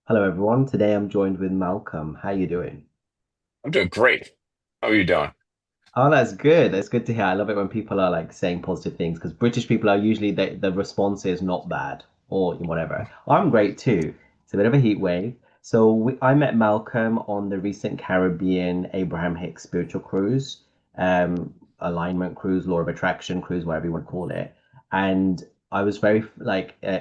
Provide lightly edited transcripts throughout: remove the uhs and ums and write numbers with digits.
Hello everyone. Today I'm joined with Malcolm. How you doing? I'm doing great. How are you doing? Oh, that's good. That's good to hear. I love it when people are like saying positive things because British people are usually the response is not bad or whatever. I'm great too. It's a bit of a heat wave. I met Malcolm on the recent Caribbean Abraham Hicks spiritual cruise, alignment cruise, law of attraction cruise, whatever you want to call it. And I was very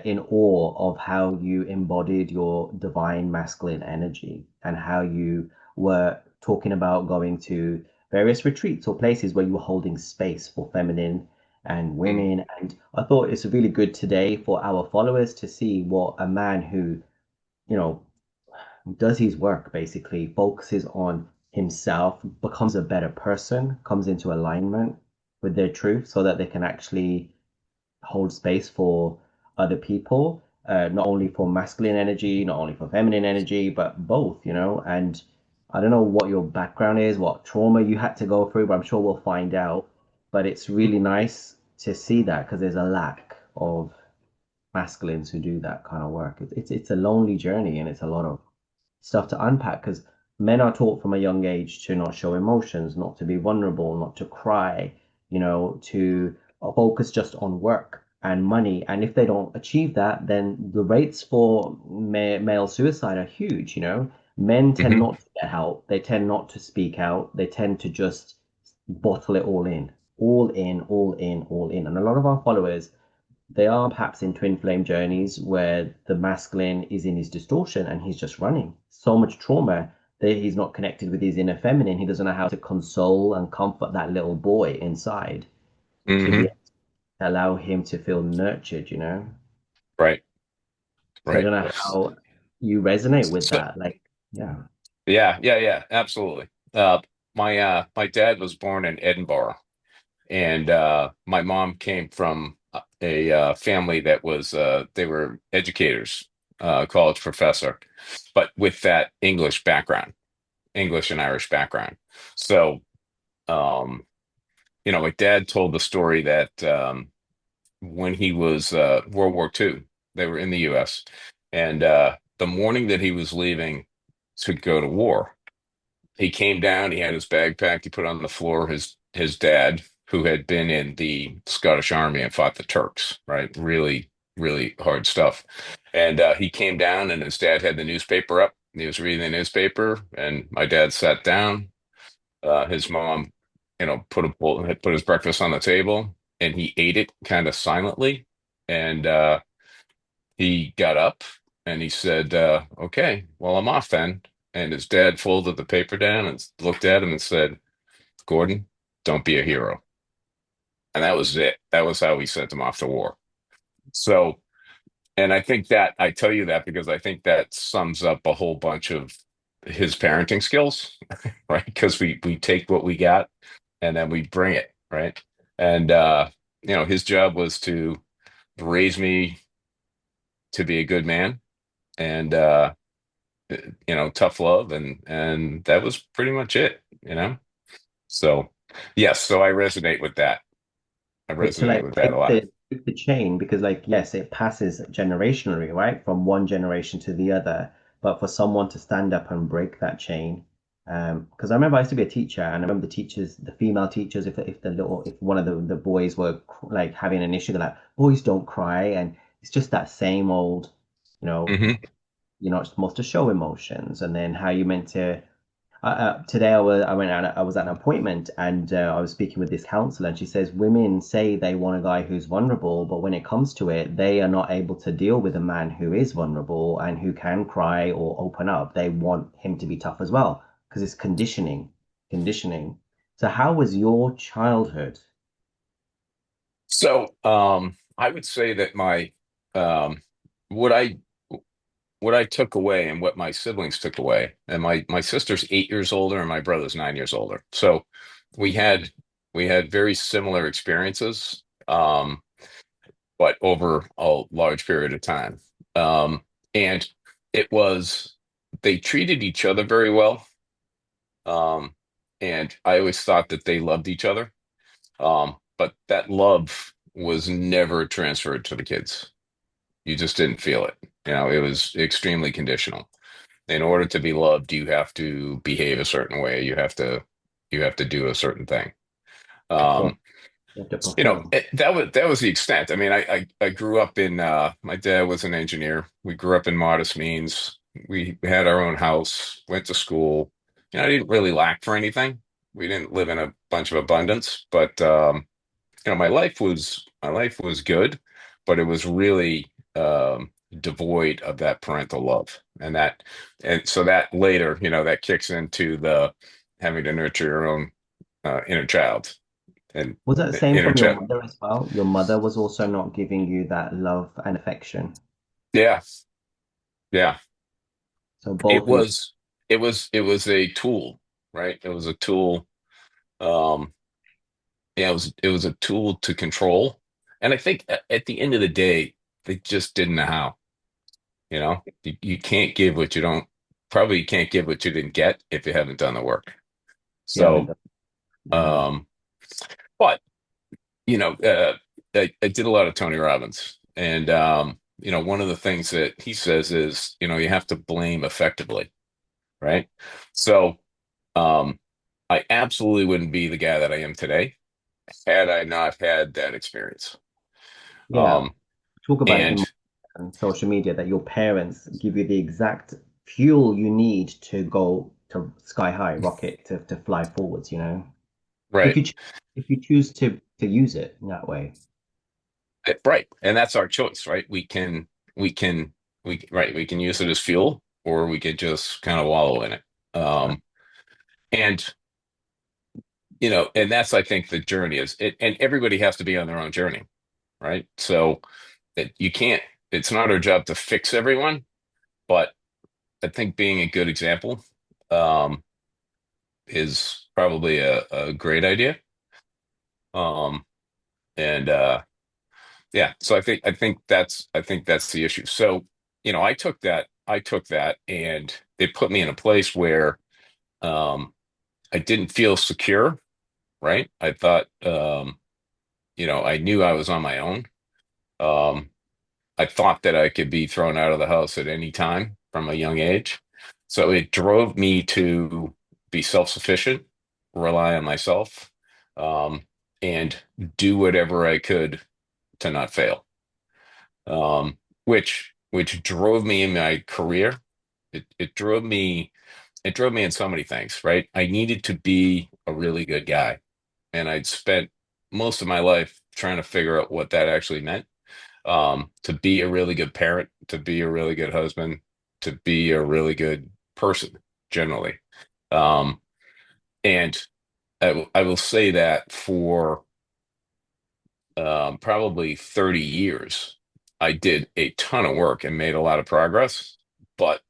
in awe of how you embodied your divine masculine energy and how you were talking about going to various retreats or places where you were holding space for feminine and Mm, women. And I thought it's really good today for our followers to see what a man who, you know, does his work basically, focuses on himself, becomes a better person, comes into alignment with their truth so that they can actually hold space for other people, not only for masculine energy, not only for feminine energy, but both, And I don't know what your background is, what trauma you had to go through, but I'm sure we'll find out. But it's really nice to see that because there's a lack of masculines who do that kind of work. It's a lonely journey and it's a lot of stuff to unpack because men are taught from a young age to not show emotions, not to be vulnerable, not to cry, to focus just on work and money. And if they don't achieve that, then the rates for male suicide are huge, Men tend hmm not to get help. They tend not to speak out. They tend to just bottle it all in, all in, all in, all in. And a lot of our followers they are perhaps in twin flame journeys where the masculine is in his distortion and he's just running. So much trauma that he's not connected with his inner feminine. He doesn't know how to console and comfort that little boy inside to be hmm allow him to feel nurtured. Right, So I right. don't know how you resonate with So, that. Like, yeah. yeah, absolutely. My dad was born in Edinburgh, and my mom came from a family that was they were educators, college professor, but with that English background, English and Irish background. So, um, my dad told the story that when he was World War II. They were in the U.S. And the morning that he was leaving to go to war, he came down. He had his bag packed. He put on the floor his dad, who had been in the Scottish Army and fought the Turks, right? Really, really hard stuff. And he came down, and his dad had the newspaper up. And he was reading the newspaper, and my dad sat down. His mom, had put his breakfast on the table, and he ate it kind of silently. And he got up and he said, "Okay, well, I'm off then." And his dad folded the paper down and looked at him and said, "Gordon, don't be a hero." And that was it. That was how he sent him off to war. So, and I think that I tell you that because I think that sums up a whole bunch of his parenting skills, right? Because we take what we got and then we bring it, right? And his job was to raise me to be a good man and tough love and that was pretty much it. So yes, so I resonate with that. I But to resonate like with that a break lot. the chain, because like yes, it passes generationally, right? From one generation to the other. But for someone to stand up and break that chain, because I remember I used to be a teacher, and I remember the teachers, the female teachers, if one of the boys were like having an issue, they're like, boys don't cry, and it's just that same old, you know, Hmm you're not supposed to show emotions, and then how you meant to today I went out, I was at an appointment and I was speaking with this counselor and she says women say they want a guy who's vulnerable, but when it comes to it, they are not able to deal with a man who is vulnerable and who can cry or open up. They want him to be tough as well because it's conditioning. So how was your childhood? So I would say that my um what I what I took away and what my siblings took away, and my sister's 8 years older and my brother's 9 years older. So we had we had very similar experiences, but over a large period of time. And it was they treated each other very well. Um, and I always thought that they loved each other. But that love was never transferred to the kids. You just didn't feel it. It was extremely conditional. In order to be loved, you have to behave a certain way. You have to do a certain thing. Perform. Um, You have to you know, perform. that was the extent. I mean, I grew up in my dad was an engineer. We grew up in modest means. We had our own house, went to school. You know, I didn't really lack for anything. We didn't live in a bunch of abundance, but you know, my life was good, but it was really devoid of that parental love, and so that later, you know, that kicks into the having to nurture your own inner child and Was that the same inner from your child. mother as well? Your mother was also not giving you that love and affection. Yeah, yeah. So It both of you, was it was a tool, right? It was a tool. Um, yeah, it was a tool to control, and I think at the end of the day, they just didn't know how. You know, you can't give what you don't, probably can't give what you didn't get if you haven't done the work. you haven't So, done. Yeah. um, but you know, I did a lot of Tony Robbins, and you know, one of the things that he says is, you know, you have to blame effectively, right? So, um, I absolutely wouldn't be the guy that I am today had I not had that experience. Yeah. Um, Talk about it and on social media that your parents give you the exact fuel you need to go to sky high, rocket to fly forwards, you know. If right, you ch- if you choose to use it in that way. right, and that's our choice, right? We can, right, we can use it as fuel, or we could just kind of wallow in it. Right. Um, and you know, and that's I think the journey is it, and everybody has to be on their own journey, right? So that you can't. It's not our job to fix everyone, but I think being a good example um, is probably a great idea. Um, and yeah, so I think that's the issue. So, you know, I took that and it put me in a place where um I didn't feel secure, right? I thought you know, I knew I was on my own. Um I thought that I could be thrown out of the house at any time from a young age. So it drove me to be self-sufficient, rely on myself, um, and do whatever I could to not fail. Which drove me in my career. It drove me in so many things, right? I needed to be a really good guy, and I'd spent most of my life trying to figure out what that actually meant. To be a really good parent, to be a really good husband, to be a really good person generally. Um, and I will say that for probably 30 years, I did a ton of work and made a lot of progress, but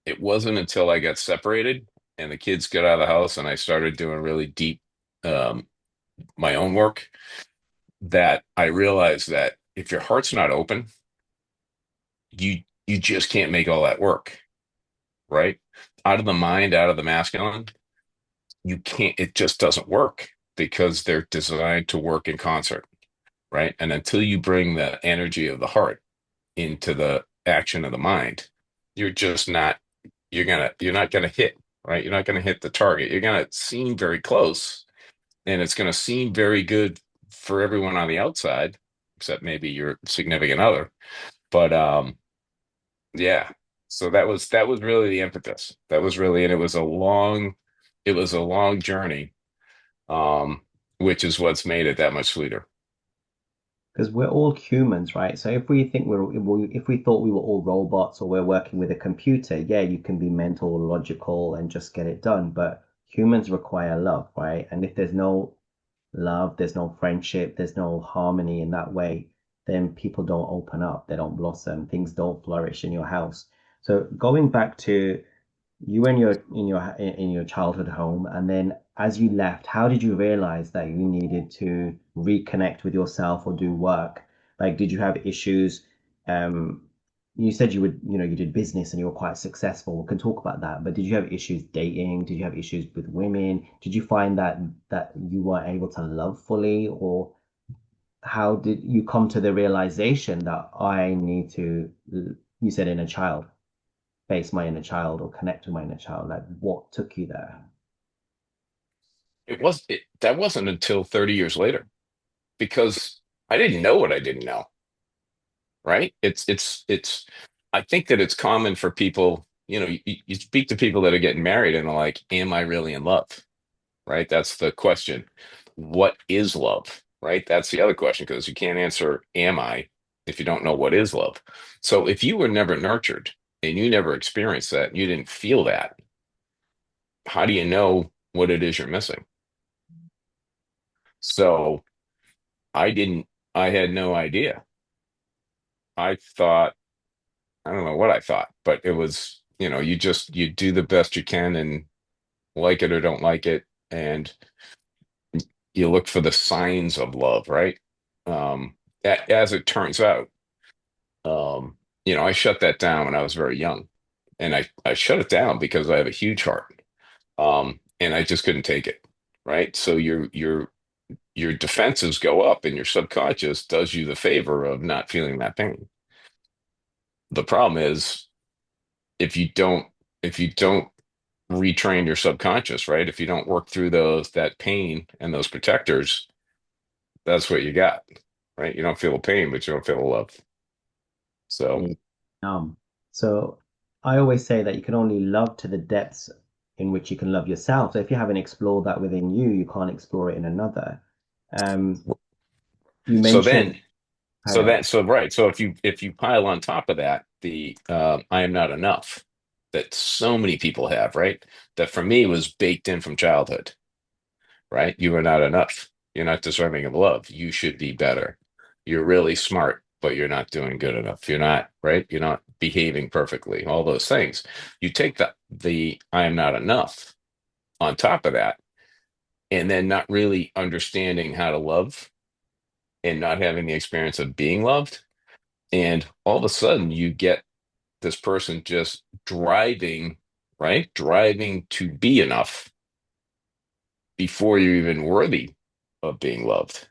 it wasn't until I got separated and the kids got out of the house and I started doing really deep, um, my own work that I realized that if your heart's not open, you just can't make all that work, right? Out of the mind, out of the masculine, you can't, it just doesn't work because they're designed to work in concert, right? And until you bring the energy of the heart into the action of the mind, you're just not, you're not gonna hit, right? You're not gonna hit the target. You're gonna seem very close, and it's gonna seem very good for everyone on the outside, except maybe your significant other. But yeah. So that was really the impetus. That was really, and it was a long journey, um, which is what's made it that much sweeter. Because we're all humans, right? So if we thought we were all robots or we're working with a computer, yeah, you can be mental, logical, and just get it done. But humans require love, right? And if there's no love, there's no friendship, there's no harmony in that way, then people don't open up, they don't blossom, things don't flourish in your house. So going back to you and your in your childhood home, and then as you left, how did you realize that you needed to reconnect with yourself or do work? Like, did you have issues? Um, you said you would, you know, you did business and you were quite successful. We can talk about that, but did you have issues dating? Did you have issues with women? Did you find that you weren't able to love fully, or how did you come to the realization that I need to, you said in a child? face my inner child or connect with my inner child? Like, what took you there? That wasn't until 30 years later because I didn't know what I didn't know, right? It's I think that it's common for people, you speak to people that are getting married and they're like, am I really in love? Right? That's the question. What is love? Right? That's the other question because you can't answer am I if you don't know what is love. So if you were never nurtured and you never experienced that, you didn't feel that, how do you know what it is you're missing? So I didn't, I had no idea. I thought, I don't know what I thought, but it was, you do the best you can and like it or don't like it. And you look for the signs of love, right? Um, as it turns out, I shut that down when I was very young. And I shut it down because I have a huge heart. And I just couldn't take it. Right. So your defenses go up and your subconscious does you the favor of not feeling that pain. The problem is if you don't retrain your subconscious, right? If you don't work through that pain and those protectors, that's what you got, right? You don't feel the pain, but you don't feel the love. So Yeah. So I always say that you can only love to the depths in which you can love yourself. So if you haven't explored that within you, you can't explore it in another. Um, you so mentioned, then carry on. so right. So if you pile on top of that the I am not enough that so many people have, right? That for me was baked in from childhood, right? You are not enough. You're not deserving of love. You should be better. You're really smart, but you're not doing good enough. You're not, right? You're not behaving perfectly. All those things. You take the I am not enough on top of that, and then not really understanding how to love and not having the experience of being loved. And all of a sudden you get this person just driving, right? Driving to be enough before you're even worthy of being loved,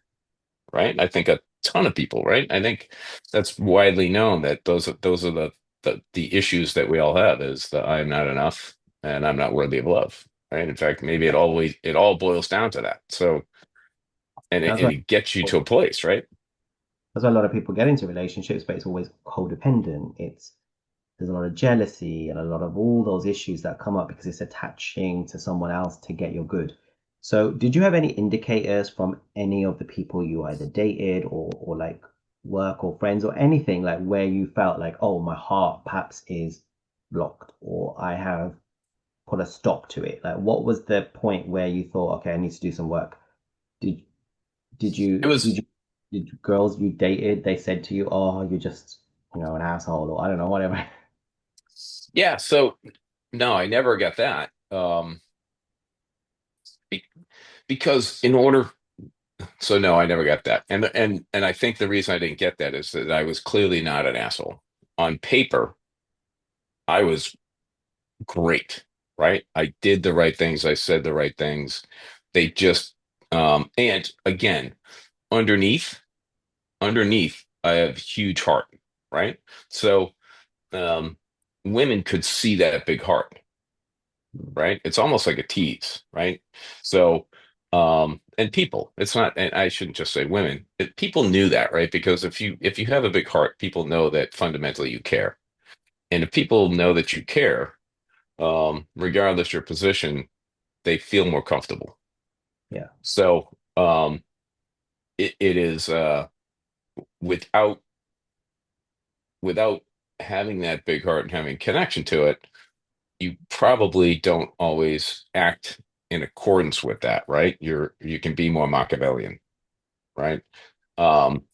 right? I think a ton of people, right? I think that's widely known that those are the issues that we all have is that I'm not enough and I'm not worthy of love, right? In fact, maybe it all boils down to that. So, and it, That's and why it gets you to a place, right? that's why a lot of people get into relationships, but it's always codependent. It's there's a lot of jealousy and a lot of all those issues that come up because it's attaching to someone else to get your good. So, did you have any indicators from any of the people you either dated or like work or friends or anything like where you felt like, oh, my heart perhaps is blocked or I have put a stop to it? Like, what was the point where you thought, okay, I need to do some work? Did did It you did was, you did girls you dated, they said to you, oh, you're just, an asshole or I don't know, whatever. yeah. So no, I never got that. Be- because in order, so no, I never got that. And I think the reason I didn't get that is that I was clearly not an asshole. On paper, I was great, right? I did the right things. I said the right things. They just, and again, underneath, underneath, I have huge heart, right? So, um, women could see that big heart, right? It's almost like a tease, right? So, and people, it's not, and I shouldn't just say women, people knew that, right? Because if you have a big heart, people know that fundamentally you care. And if people know that you care, regardless your position, they feel more comfortable. Yeah. So, it is without without having that big heart and having connection to it, you probably don't always act in accordance with that, right? You can be more Machiavellian, right? Um,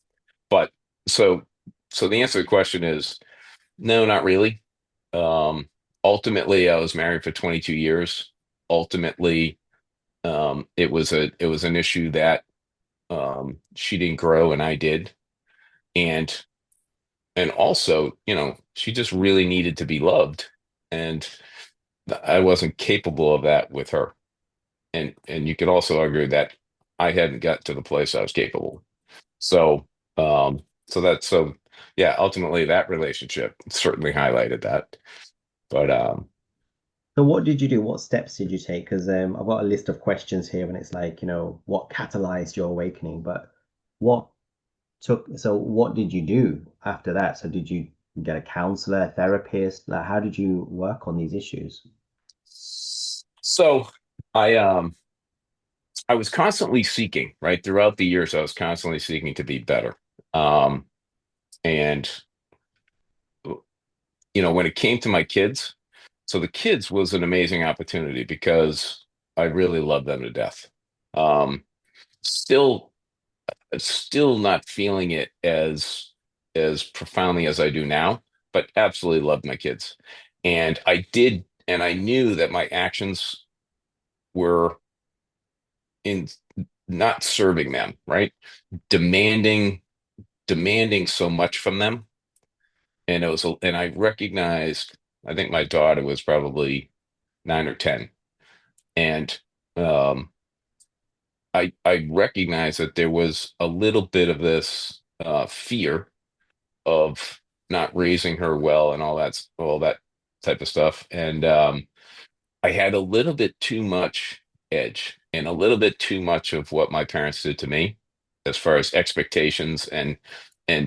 but so so the answer to the question is no, not really. Um, ultimately, I was married for 22 years. Ultimately, it was an issue that she didn't grow and I did, and also, she just really needed to be loved, and I wasn't capable of that with her. And you could also argue that I hadn't got to the place I was capable. So, so yeah, ultimately that relationship certainly highlighted that. But So what did you do? What steps did you take? Because I've got a list of questions here, and it's like, what catalyzed your awakening? But what what did you do after that? So did you get a counselor, a therapist? Like, how did you work on these issues? so I was constantly seeking, right? Throughout the years, I was constantly seeking to be better. Um, and when it came to my kids, so the kids was an amazing opportunity because I really love them to death. Um, still, still not feeling it as profoundly as I do now, but absolutely loved my kids. And I did, and I knew that my actions were in not serving them, right? Demanding, demanding so much from them. And I recognized, I think my daughter was probably 9 or 10. And um, I recognized that there was a little bit of this fear of not raising her well and all that type of stuff. And I had a little bit too much edge and a little bit too much of what my parents did to me as far as expectations and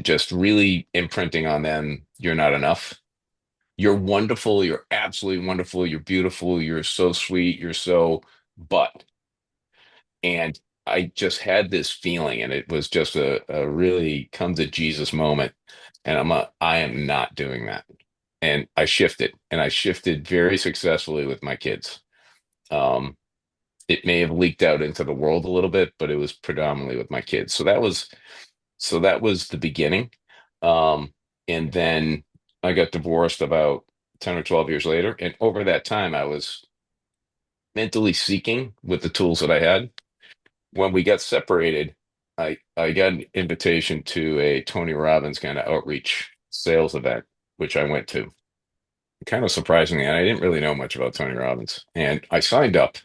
just really imprinting on them, you're not enough. You're wonderful, you're absolutely wonderful, you're beautiful, you're so sweet, you're so but and I just had this feeling, and it was just a really come to Jesus moment. And I am not doing that. And I shifted very successfully with my kids. Um, it may have leaked out into the world a little bit, but it was predominantly with my kids. So that was the beginning. Um, and then I got divorced about 10 or 12 years later. And over that time, I was mentally seeking with the tools that I had. When we got separated, I got an invitation to a Tony Robbins kind of outreach sales event, which I went to. Kind of surprisingly, and I didn't really know much about Tony Robbins. And I signed up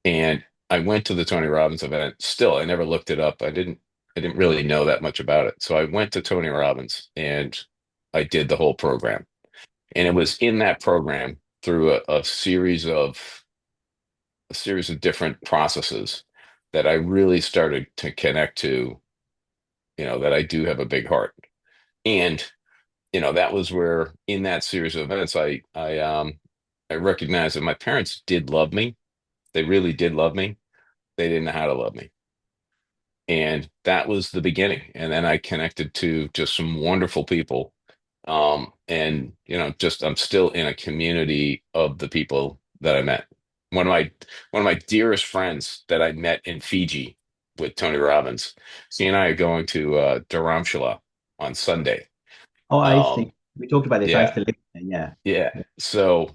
and I went to the Tony Robbins event. Still, I never looked it up. I didn't really know that much about it. So I went to Tony Robbins and I did the whole program. And it was in that program through a series of different processes that I really started to connect to, that I do have a big heart. And, that was where in that series of events, I recognized that my parents did love me. They really did love me. They didn't know how to love me. And that was the beginning. And then I connected to just some wonderful people. And just I'm still in a community of the people that I met. One of my one of my dearest friends that I met in Fiji with Tony Robbins. She and I are going to Dharamshala on Sunday. Oh, I Um, think we talked about this. I used yeah, to live there. Yeah. yeah. Yeah. So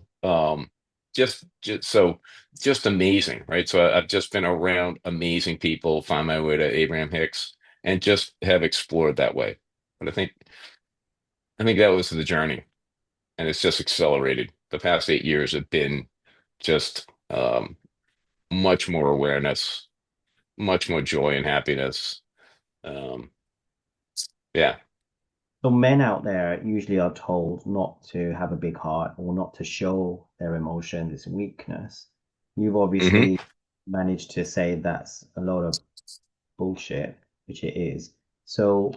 just amazing, right? So I've just been around amazing people, find my way to Abraham Hicks, and just have explored that way. But I think that was the journey, and it's just accelerated. The past 8 years have been just much more awareness, much more joy and happiness. Um, yeah. So men out there usually are told not to have a big heart or not to show their emotions, it's weakness. You've Hmm. obviously managed to say that's a lot of bullshit, which it is. So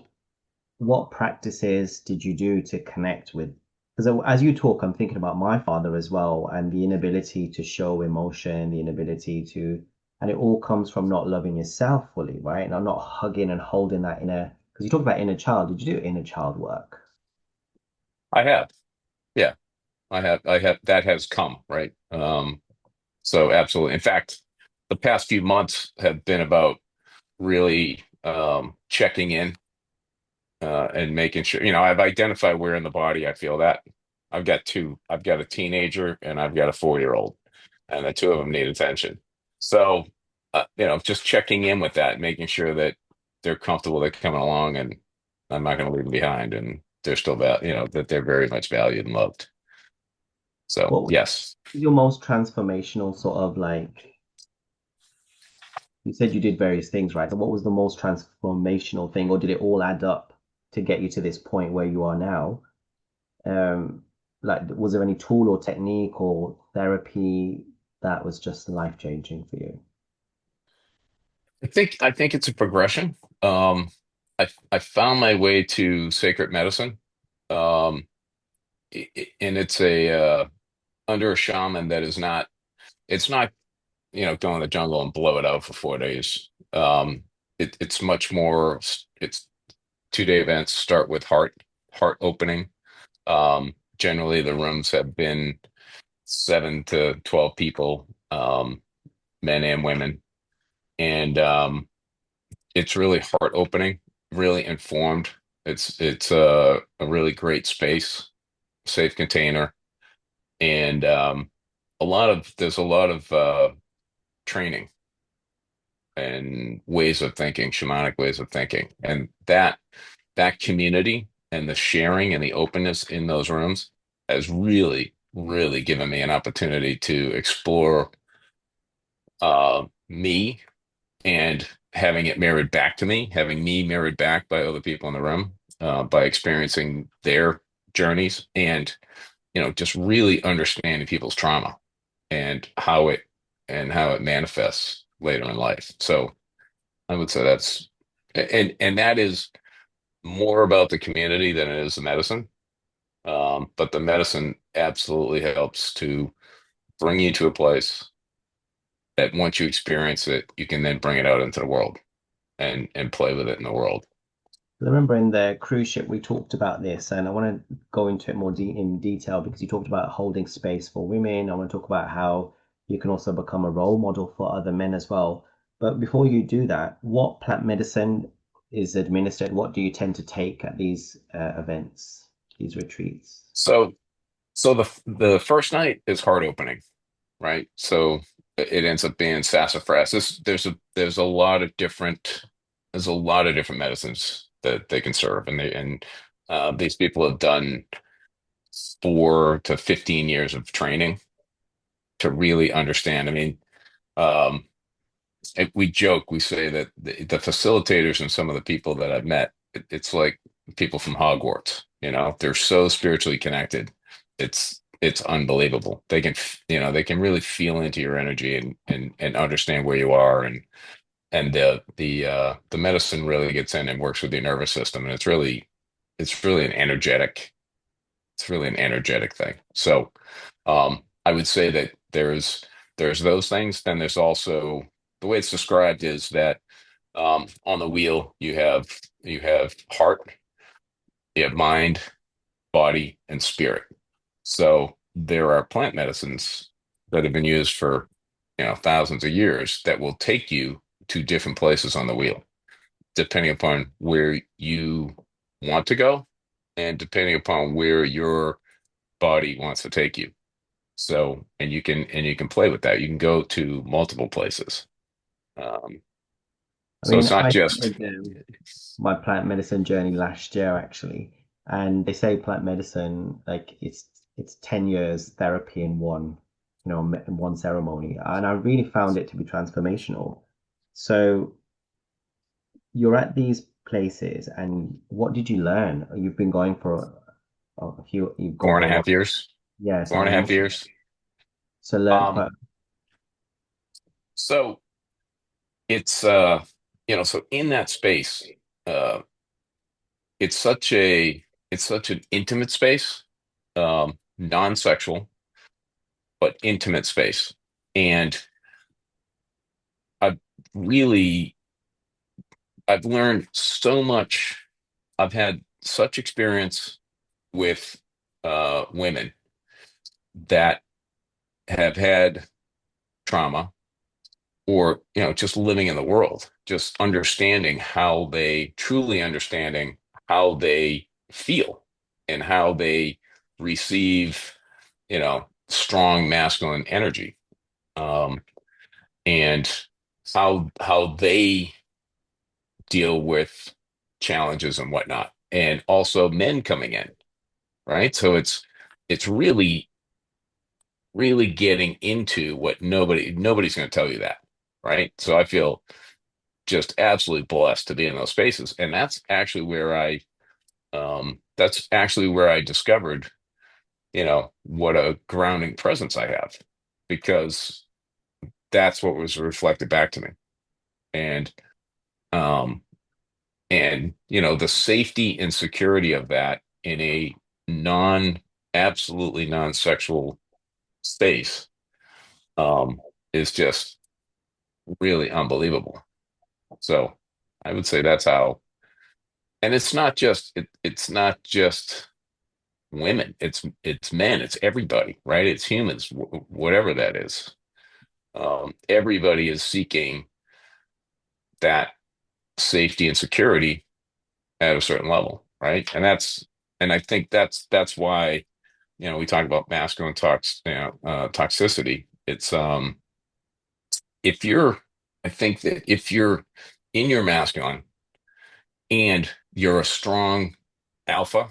what practices did you do to connect with? Because as you talk, I'm thinking about my father as well and the inability to show emotion, the inability to, and it all comes from not loving yourself fully, right? And I'm not hugging and holding that inner, because you talk about inner child. Did you do inner child work? I have. Yeah, I have. That has come, right? So absolutely. In fact, the past few months have been about really checking in and making sure, I've identified where in the body I feel that. I've got two. I've got a teenager and I've got a 4-year-old, and the two of them need attention. So, just checking in with that, making sure that they're comfortable, they're coming along, and I'm not going to leave them behind, and they're still, that they're very much valued and loved. So, What was yes. your most transformational sort of like, you said you did various things, right? So what was the most transformational thing, or did it all add up to get you to this point where you are now? Um, like, was there any tool or technique or therapy that was just life changing for you? I think it's a progression. I found my way to sacred medicine. Um, and it's a under a shaman that is not. It's not go in the jungle and blow it out for 4 days. It's much more. It's 2 day events. Start with heart opening. Generally, the rooms have been 7 to 12 people, men and women, and it's really heart opening, really informed. It's a really great space, safe container, and there's a lot of training and ways of thinking, shamanic ways of thinking, and that community and the sharing and the openness in those rooms has really, really given me an opportunity to explore me and having it mirrored back to me, having me mirrored back by other people in the room, by experiencing their journeys and just really understanding people's trauma and how it manifests later in life. So I would say and that is more about the community than it is the medicine. But the medicine absolutely helps to bring you to a place that once you experience it, you can then bring it out into the world and play with it in the world. I remember in the cruise ship we talked about this, and I want to go into it more de in detail because you talked about holding space for women. I want to talk about how you can also become a role model for other men as well. But before you do that, what plant medicine is administered? What do you tend to take at these events, these retreats? So so the first night is heart opening, right? So it ends up being sassafras. There's a lot of different medicines that they can serve, and these people have done 4 to 15 years of training to really understand. I mean, um, we joke, we say that the facilitators and some of the people that I've met, it's like people from Hogwarts. They're so spiritually connected. It's unbelievable. They can really feel into your energy and understand where you are, and the medicine really gets in and works with your nervous system, and it's really an energetic it's really an energetic thing. So I would say that there's those things. Then there's also the way it's described is that on the wheel you have heart, you have mind, body, and spirit. So there are plant medicines that have been used for thousands of years that will take you to different places on the wheel, depending upon where you want to go and depending upon where your body wants to take you. So, and you can play with that. You can go to multiple places. Um, I so mean, it's not I just started my plant medicine journey last year actually, and they say plant medicine like it's 10 years therapy in one, in one ceremony, and I really found it to be transformational. So you're at these places, and what did you learn? You've been going for a few, you've gone four and for a a while. half years, Yeah, four so and a half almost, years. so learned Um, quite. so it's so in that space, uh, it's such a it's such an intimate space, non-sexual but intimate space, and I've really I've learned so much. I've had such experience with women that have had trauma or just living in the world, just understanding how they truly understanding how they feel and how they receive strong masculine energy, um, and how they deal with challenges and whatnot, and also men coming in, right? So it's really getting into what nobody's going to tell you that, right? So I feel just absolutely blessed to be in those spaces, and that's actually where I discovered what a grounding presence I have, because that's what was reflected back to me. And um the safety and security of that in a non absolutely non-sexual space is just really unbelievable. So I would say that's how, and it's not just women, it's men, it's everybody, right? It's humans, whatever that is. Everybody is seeking that safety and security at a certain level, right? And I think that's why, we talk about masculine toxicity. It's if you're I think that if you're in your masculine and you're a strong alpha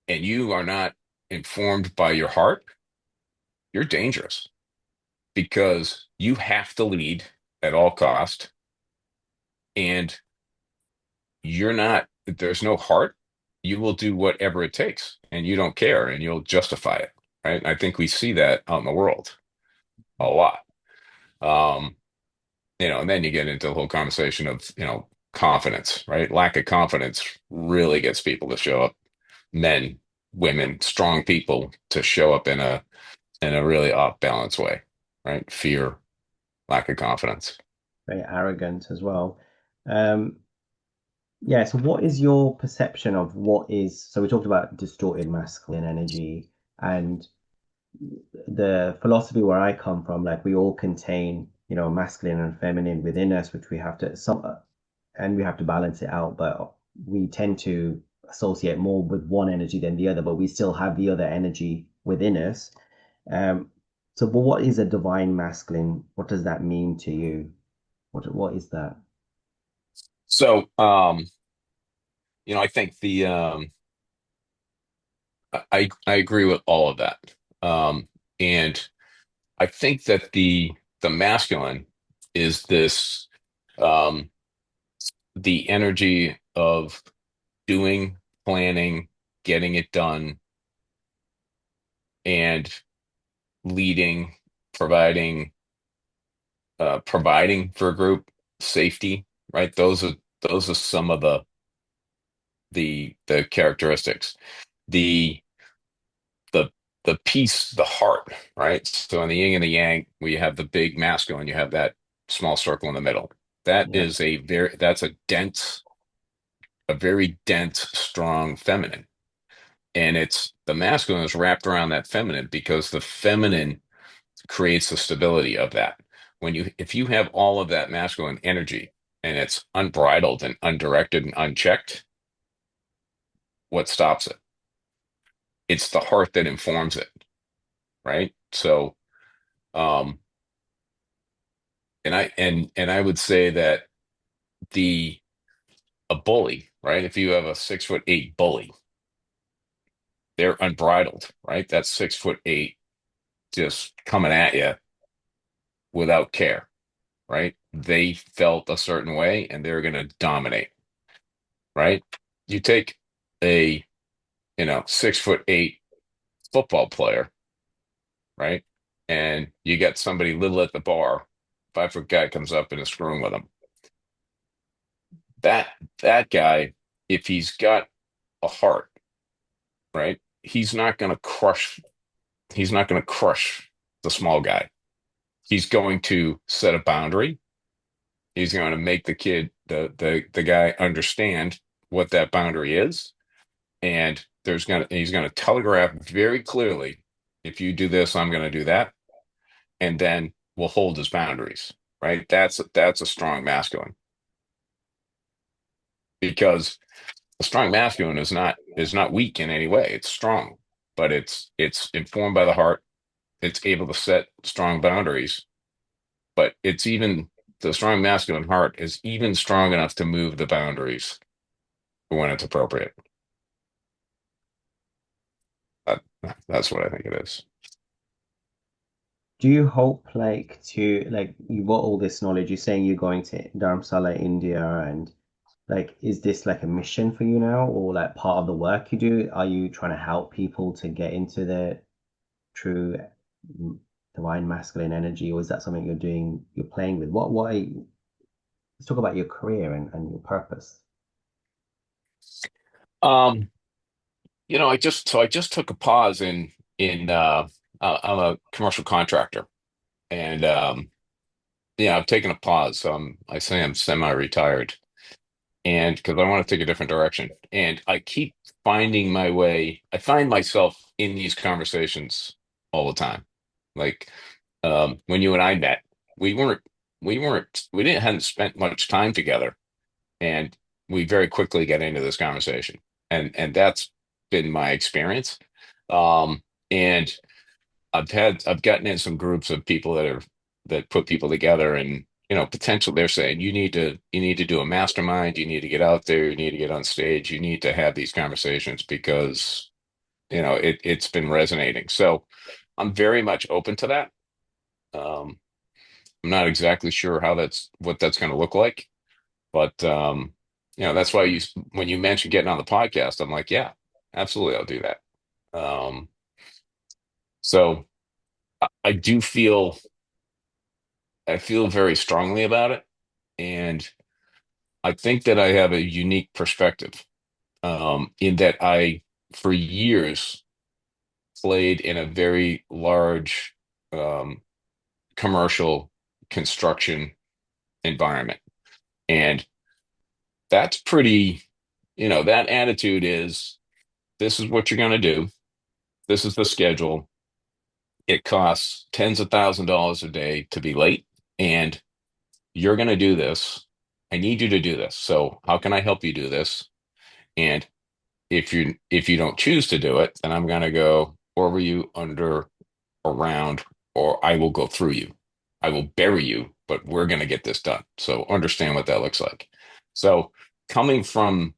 and you are not informed by your heart, you're dangerous, because you have to lead at all cost, and there's no heart. You will do whatever it takes and you don't care and you'll justify it, right? I think we see that out in the world a lot. Um, and then you get into the whole conversation of, confidence, right? Lack of confidence really gets people to show up, men, women, strong people, to show up in a really off balance way, right? Fear, lack of confidence. Very arrogant as well. Um, yeah, so what is your perception of what is, so we talked about distorted masculine energy and the philosophy where I come from, like we all contain, masculine and feminine within us, which we have to and we have to balance it out, but we tend to associate more with one energy than the other, but we still have the other energy within us. Um, but what is a divine masculine? What does that mean to you? What is that? So, I think I agree with all of that. And I think that the masculine is this, um, the energy of doing, planning, getting it done, and leading, providing, providing for a group, safety, right? Those are some of the characteristics. The the the piece, the heart, right? So in the yin and the yang, we have the big masculine, you have that small circle in the middle. Yeah, That's a very dense, strong feminine. And it's the masculine is wrapped around that feminine because the feminine creates the stability of that. If you have all of that masculine energy and it's unbridled and undirected and unchecked, what stops it? It's the heart that informs it, right? So, um, and I would say that the a bully, right? If you have a 6'8" bully, they're unbridled, right? That's 6'8" just coming at you without care, right? They felt a certain way and they're going to dominate, right? You take a 6'8" football player, right? And you get somebody little at the bar, 5 foot guy comes up and is screwing with him. That that guy, if he's got a heart, right? He's not going to crush the small guy. He's going to set a boundary. He's going to make the guy understand what that boundary is, and he's going to telegraph very clearly, if you do this, I'm going to do that, and then will hold his boundaries. Right? That's a strong masculine, because a strong masculine is not weak in any way. It's strong, but it's informed by the heart. It's able to set strong boundaries, but the strong masculine heart is even strong enough to move the boundaries when it's appropriate. That, that's what I think it is. do you hope like to like you got all this knowledge? You're saying you're going to Dharamsala, India, and Like, is this like a mission for you now, or like part of the work you do? Are you trying to help people to get into their true mm, divine masculine energy, or is that something you're doing, you're playing with? Let's talk about your career and your purpose. Um, I just took a pause I'm a commercial contractor, and yeah, I've taken a pause. So I say I'm semi-retired, and because I want to take a different direction, and I keep finding my way. I find myself in these conversations all the time. Like when you and I met, we weren't we didn't hadn't spent much time together, and we very quickly get into this conversation, and that's been my experience. And I've gotten in some groups of people that put people together, and potential, they're saying you need to do a mastermind, you need to get out there, you need to get on stage, you need to have these conversations because it's been resonating. So I'm very much open to that. Um, I'm not exactly sure what that's going to look like, but that's why when you mentioned getting on the podcast, I'm like, yeah, absolutely, I'll do that. So I do I feel very strongly about it, and I think that I have a unique perspective in that for years, played in a very large um, commercial construction environment. And that's pretty, that attitude is this is what you're going to do. This is the schedule. It costs tens of thousands of dollars a day to be late, and you're going to do this. I need you to do this. So, how can I help you do this? And if you don't choose to do it, then I'm going to go over you, under, around, or I will go through you. I will bury you, but we're going to get this done. So understand what that looks like. So coming from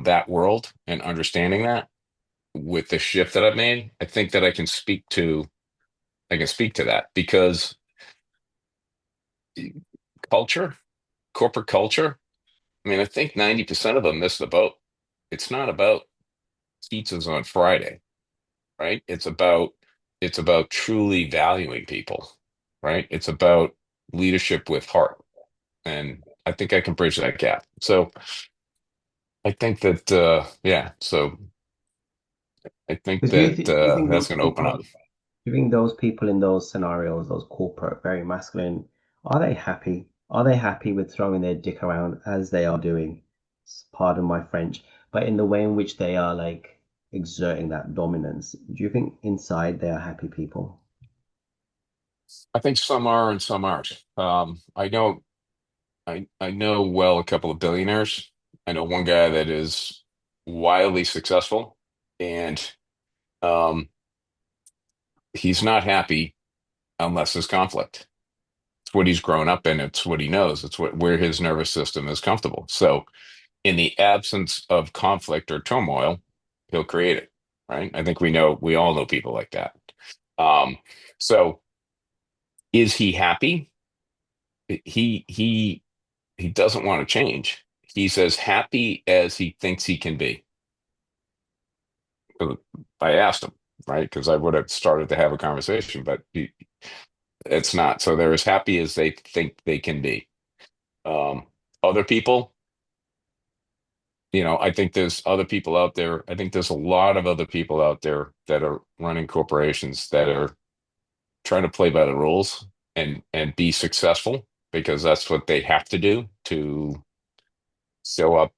that world and understanding that with the shift that I've made, I think that I can speak to that because culture, corporate culture, I mean, I think 90% of them miss the boat. It's not about pizzas on Friday, right? It's about truly valuing people, right? It's about leadership with heart. And I think I can bridge that gap. So I think that yeah, so I think Because that do you think that's those going to open up. people, do you think those people in those scenarios, those corporate, very masculine, are they happy? Are they happy with throwing their dick around as they are doing? Pardon my French, but in the way in which they are like exerting that dominance, do you think inside they are happy people? I think some are and some aren't. I know well a couple of billionaires. I know one guy that is wildly successful, and um, he's not happy unless there's conflict. It's what he's grown up in. It's what he knows. It's where his nervous system is comfortable. So in the absence of conflict or turmoil, he'll create it, right? I think we all know people like that. Um, so is he happy? He he doesn't want to change. He's as happy as he thinks he can be. I asked him, right? Because I would have started to have a conversation, but it's not. So they're as happy as they think they can be. Um, Other people, I think there's other people out there. I think there's a lot of other people out there that are running corporations that are trying to play by the rules and be successful because that's what they have to do to show up,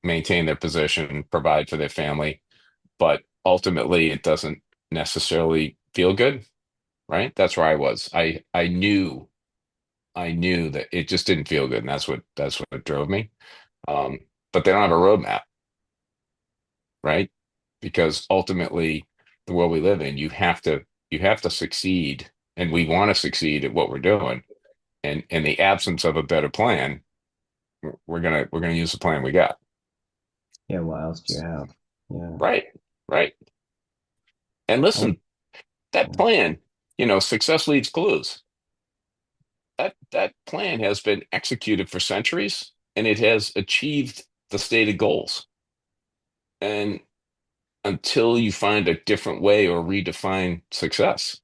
maintain their position, provide for their family. But ultimately, it doesn't necessarily feel good, right? That's where I was. I knew that it just didn't feel good, and that's what drove me. Um, but they don't have a roadmap, right? Because ultimately, the world we live in, you have to succeed, and we want to succeed at what we're doing. And in the absence of a better plan, we're gonna use the plan we got. Yeah, what else do you have? Yeah. Right, right. And Oh, listen, that yeah. plan, success leaves clues. That plan has been executed for centuries. and it has achieved the stated goals. And until you find a different way or redefine success,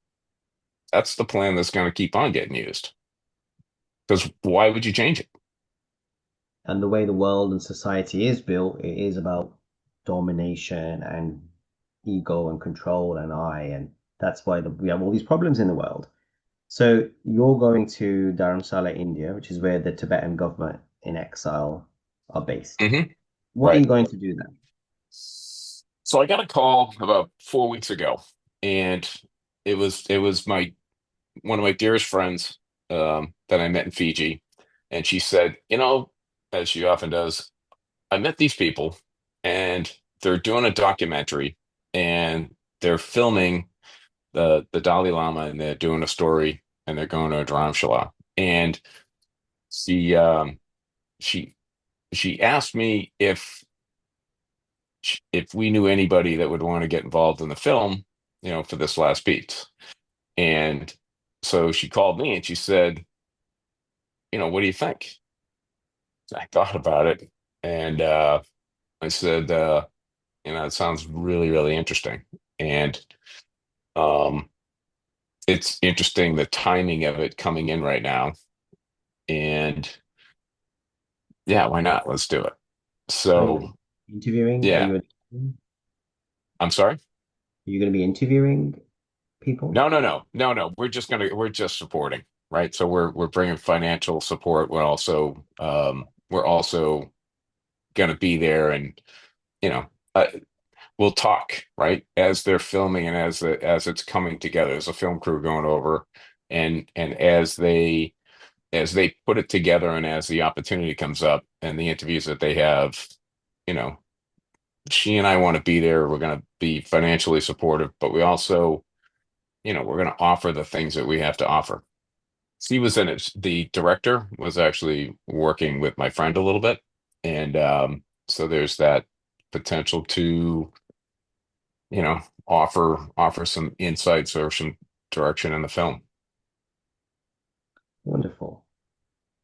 that's the plan that's going to keep on getting used. Because why would you change it? And the way the world and society is built, it is about domination and ego and control and I, and that's why we have all these problems in the world. So you're going to Dharamsala, India, which is where the Tibetan government in exile are based. Hmm. What are Right. you going to do there? So I got a call about 4 weeks ago, and it was my one of my dearest friends that I met in Fiji, and she said, as she often does, I met these people, and they're doing a documentary, and they're filming the Dalai Lama, and they're doing a story, and they're going to a Dharamshala, and she um, she she asked me if we knew anybody that would want to get involved in the film, for this last piece. And so she called me and she said, what do you think? I thought about it, and I said, it sounds really, really interesting. And um, it's interesting the timing of it coming in right now. And yeah, why not? Let's do it. Are you So interviewing? yeah, I'm sorry. Are you going to be interviewing people? No, no, no, no, no. We're just supporting, right? So we're bringing financial support. We're also gonna be there, and you know, uh, we'll talk, right? As they're filming and as it's coming together. There's a film crew going over, and as they put it together, and as the opportunity comes up, and the interviews that they have, you know, she and I want to be there. We're gonna be financially supportive, but we also, we're gonna offer the things that we have to offer. She was in it. The director was actually working with my friend a little bit, and so there's that potential to, offer some insights or some direction in the film. Wonderful.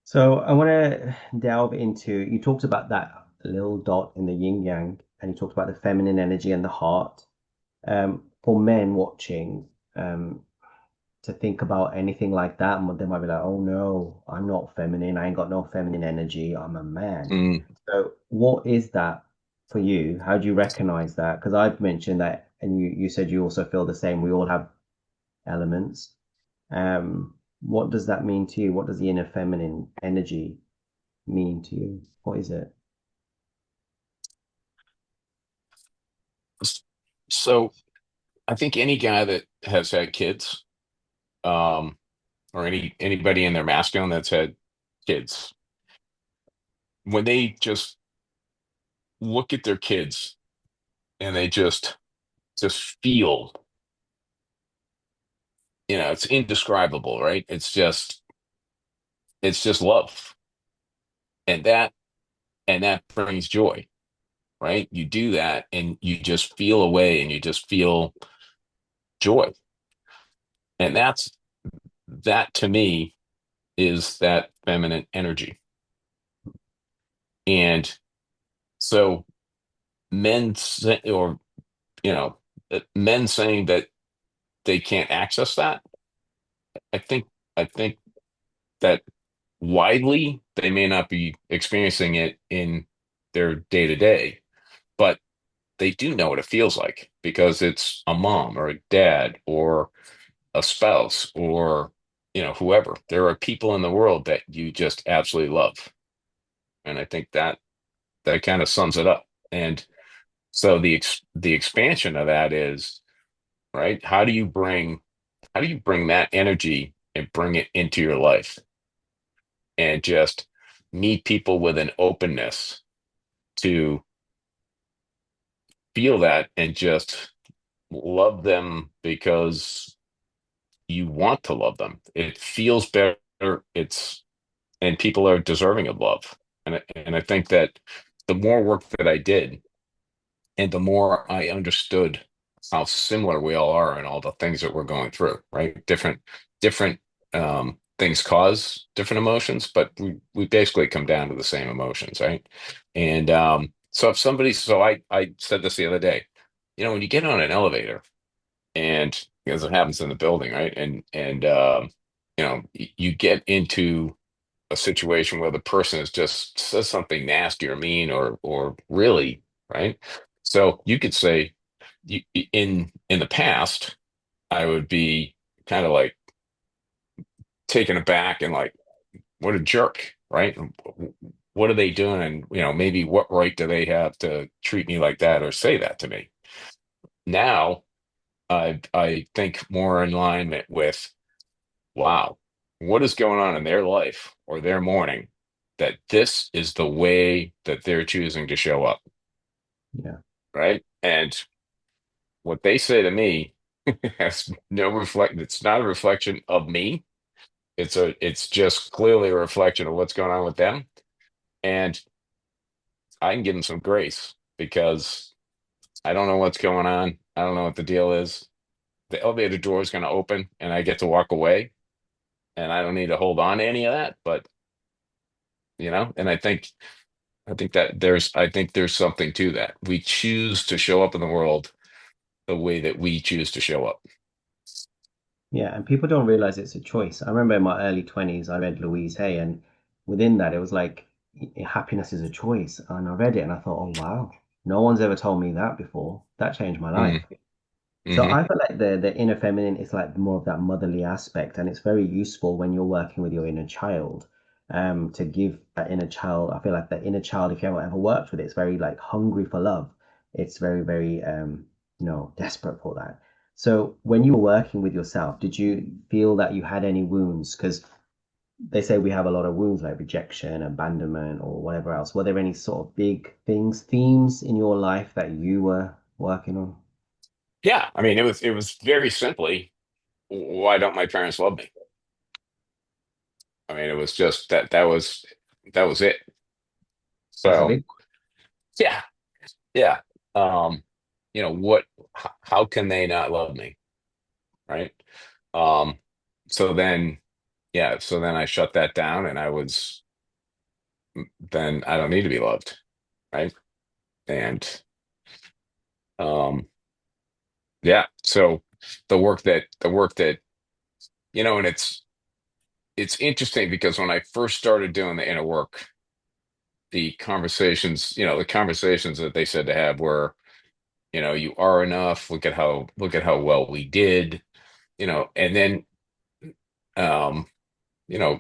So I want to delve into, you talked about that little dot in the yin yang, and you talked about the feminine energy and the heart. For men watching, to think about anything like that, they might be like, oh no, I'm not feminine. I ain't got no feminine energy. I'm a man. Mm, So what is that for you? How do you recognize that? Because I've mentioned that, and you said you also feel the same. We all have elements. What does that mean to you? What does the inner feminine energy mean to you? What is it? so I think any guy that has had kids, um, or anybody in their masculine that's had kids, when they just look at their kids and they just feel, it's indescribable, right? It's just love, and that brings joy, right? You do that and you just feel away, and you just feel joy, and that to me is that feminine energy. And so men say, or men saying that they can't access that, I think that widely they may not be experiencing it in their day to day, but they do know what it feels like because it's a mom or a dad or a spouse or, whoever. There are people in the world that you just absolutely love. And I think that kind of sums it up. And so the expansion of that is, right, how do you bring that energy and bring it into your life, and just meet people with an openness to feel that and just love them because you want to love them. It feels better. It's and people are deserving of love. And I think that the more work that I did, and the more I understood how similar we all are in all the things that we're going through, right? Different, um, things cause different emotions, but we basically come down to the same emotions, right? And so if somebody, so I said this the other day, when you get on an elevator, and because it happens in the building, right? And you get into a situation where the person is just says something nasty or mean or really, right? So you could say in the past, I would be kind of like taken aback and like, what a jerk, right? What are they doing? And maybe what right do they have to treat me like that or say that to me? Now I think more in line with, wow, what is going on in their life or their morning that this is the way that they're choosing to show up, Yeah. right? And what they say to me has no reflect. It's not a reflection of me. It's just clearly a reflection of what's going on with them. And I can give them some grace because I don't know what's going on. I don't know what the deal is. The elevator door is going to open and I get to walk away and I don't need to hold on to any of that. But, and I think there's something to that. We choose to show up in the world the way that we choose to show up. Yeah, and people don't realize it's a choice. I remember in my early 20s, I read Louise Hay, and within that, it was like happiness is a choice. And I read it and I thought, oh, wow, no one's ever told me that before. That changed my life. Mm, So hmm I feel like the inner feminine is like more of that motherly aspect, and it's very useful when you're working with your inner child, to give that inner child. I feel like the inner child, if you haven't ever worked with it, it's very like hungry for love. It's very, very desperate for that. So when you were working with yourself, did you feel that you had any wounds? Because they say we have a lot of wounds like rejection, abandonment, or whatever else. Were there any sort of big things, themes in your life that you were working on? Yeah, I mean, it was very simply, why don't my parents love me? I mean, it was just that was it. That's a So big yeah, yeah. Um, what? How can they not love me, right? Um, so then, yeah, so then I shut that down, and then I don't need to be loved, right? And um, yeah, so the work that and it's interesting because when I first started doing the inner work, the conversations that they said to have were, you are enough. Look at how well we did, and then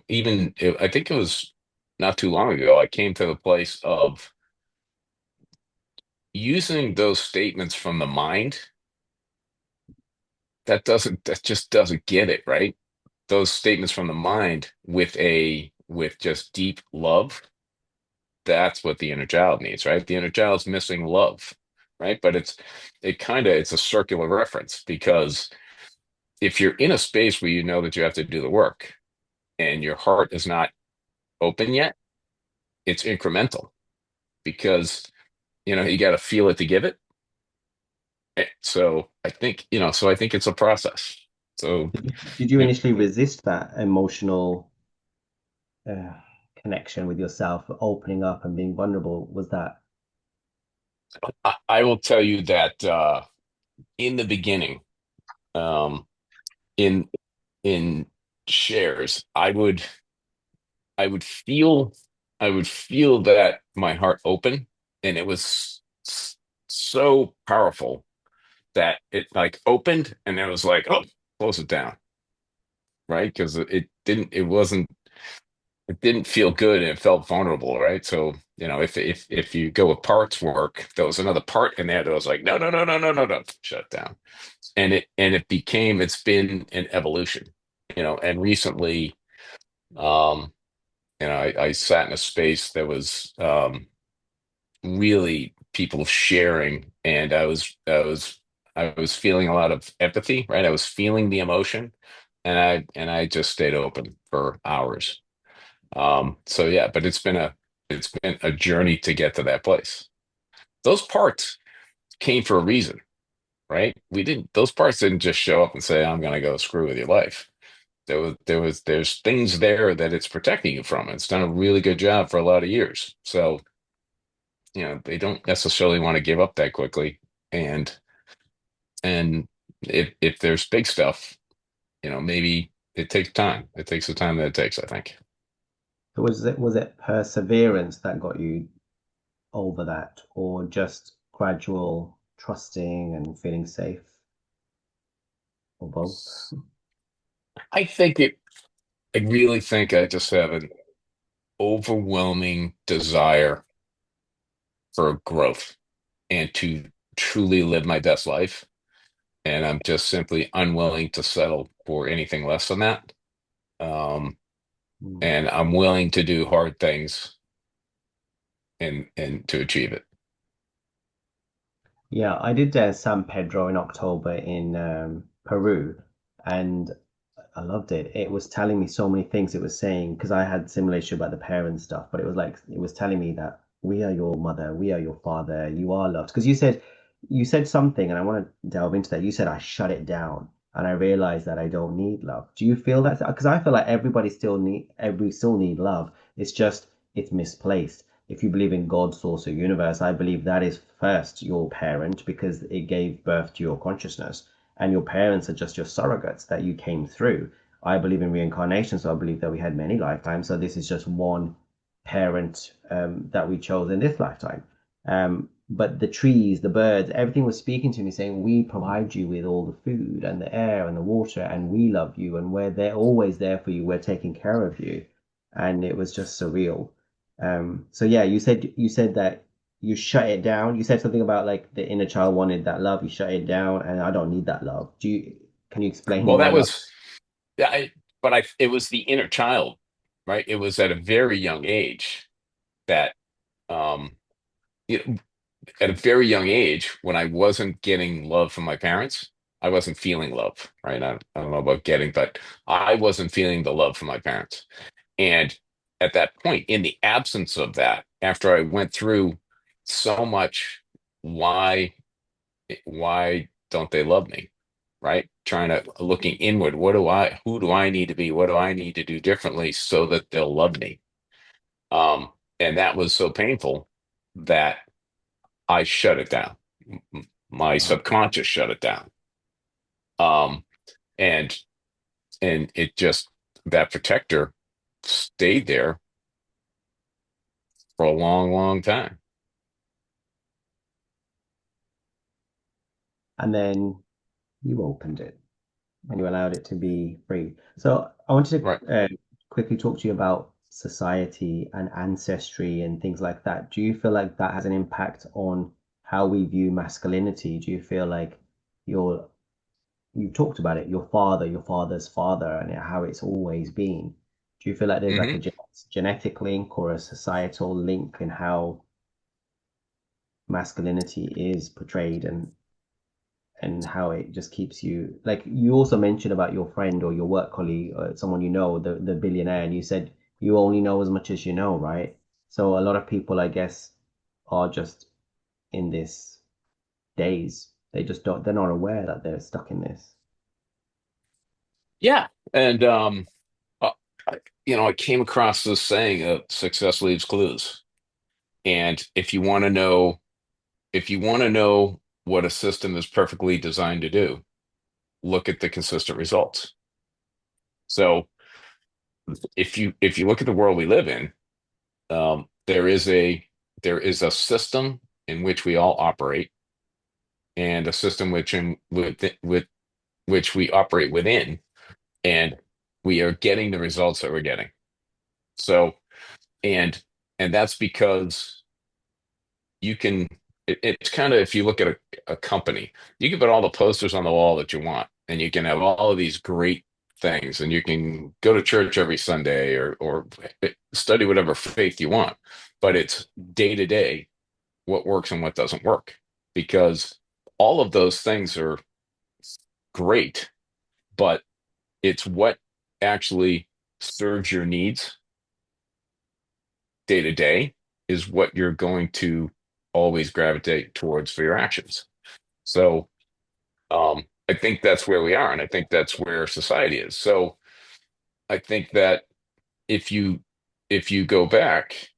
even I think it was not too long ago, I came to the place of using those statements from the mind. That just doesn't get it, right? Those statements from the mind with just deep love, that's what the inner child needs, right? The inner child's missing love, right? But it's a circular reference because if you're in a space where you know that you have to do the work and your heart is not open yet, it's incremental because you got to feel it to give it. So I think it's a process. So Did you you initially resist that emotional uh, connection with yourself, opening up and being vulnerable? Was that I will tell you that in the beginning, um, in in shares, I would feel I would feel that my heart open, and it was so powerful that it like opened, and it was like, oh, close it down, right? Because it didn't feel good and it felt vulnerable, right? So, if you go with parts work, there was another part in there that was like, no, no, no, no, no, no, no, shut down. It's been an evolution, and recently, um, I sat in a space that was really people sharing, and I was feeling a lot of empathy, right? I was feeling the emotion, and I just stayed open for hours. So yeah, but it's been a journey to get to that place. Those parts came for a reason, right? Those parts didn't just show up and say, I'm gonna go screw with your life. there's things there that it's protecting you from. It's done a really good job for a lot of years. So, they don't necessarily want to give up that quickly. And if there's big stuff, maybe it takes time. It takes the time that it takes, I think. So was it perseverance that got you over that, or just gradual trusting and feeling safe, or both? I think it I really think I just have an overwhelming desire for growth and to truly live my best life. And I'm just simply unwilling to settle for anything less than that. Um, Mm. and I'm willing to do hard things and to achieve it. Yeah, I did San Pedro in October in Peru, and I loved it. It was telling me so many things. It was saying, because I had similar issue about the parent stuff, but it was like it was telling me that we are your mother, we are your father, you are loved. Because you said something, and I want to delve into that. You said I shut it down, and I realized that I don't need love. Do you feel that? Because I feel like we still need love. It's just it's misplaced. If you believe in God, source, or universe, I believe that is first your parent because it gave birth to your consciousness, and your parents are just your surrogates that you came through. I believe in reincarnation, so I believe that we had many lifetimes. So this is just one parent that we chose in this lifetime. But the trees, the birds, everything was speaking to me, saying, "We provide you with all the food and the air and the water, and we love you, and we're there, always there for you. We're taking care of you." And it was just surreal. So yeah, you said that you shut it down. You said something about like the inner child wanted that love. You shut it down, and I don't need that love. Can you explain Well, more that about? was, yeah, it was the inner child, right? It was at a very young age that, um, you know, at a very young age, when I wasn't getting love from my parents, I wasn't feeling love, right? I don't know about getting, but I wasn't feeling the love from my parents. And at that point, in the absence of that, after I went through so much, why, why don't they love me? Right? Trying to looking inward, who do I need to be? What do I need to do differently so that they'll love me? And that was so painful that I shut it down. My Wow. subconscious shut it down. Um, and it just that protector stayed there for a long, long time. And then you opened it and you allowed it to be free. So I wanted Right. to quickly talk to you about society and ancestry and things like that. Do you feel like that has an impact on how we view masculinity? Do you feel like your you've talked about it, your father's father, and how it's always been. Do you feel like there's like a Hmm. genetic link or a societal link in how masculinity is portrayed and how it just keeps you like you also mentioned about your friend or your work colleague or someone you know, the billionaire, and you said you only know as much as you know, right? So a lot of people, I guess, are just in this daze. They just don't, they're not aware that they're stuck in this. Yeah. And uh, I came across this saying, "Success leaves clues." And if you want to know what a system is perfectly designed to do, look at the consistent results. So if you look at the world we live in, there is a system in which we all operate, and a system with which we operate within, and we are getting the results that we're getting. So and and that's because you can it's kind of if you look at a company, you can put all the posters on the wall that you want, and you can have all of these great things, and you can go to church every Sunday or study whatever faith you want, but it's day to day what works and what doesn't work, because all of those things are great, but it's what actually serves your needs day to day is what you're going to always gravitate towards for your actions. So I think that's where we are, and I think that's where society is. So I think that if you if you go back,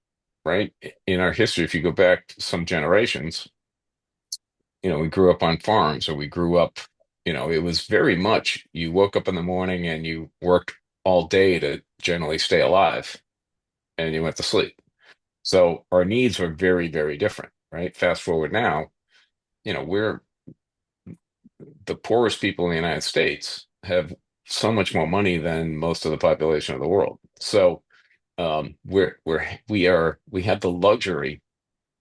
right, in our history, if you go back some generations, we grew up on farms, or we grew up, it was very much you woke up in the morning and you worked all day to generally stay alive, and you went to sleep. So our needs were very, very different, right? Fast forward now, we're the poorest people in the United States have so much more money than most of the population of the world. So we have the luxury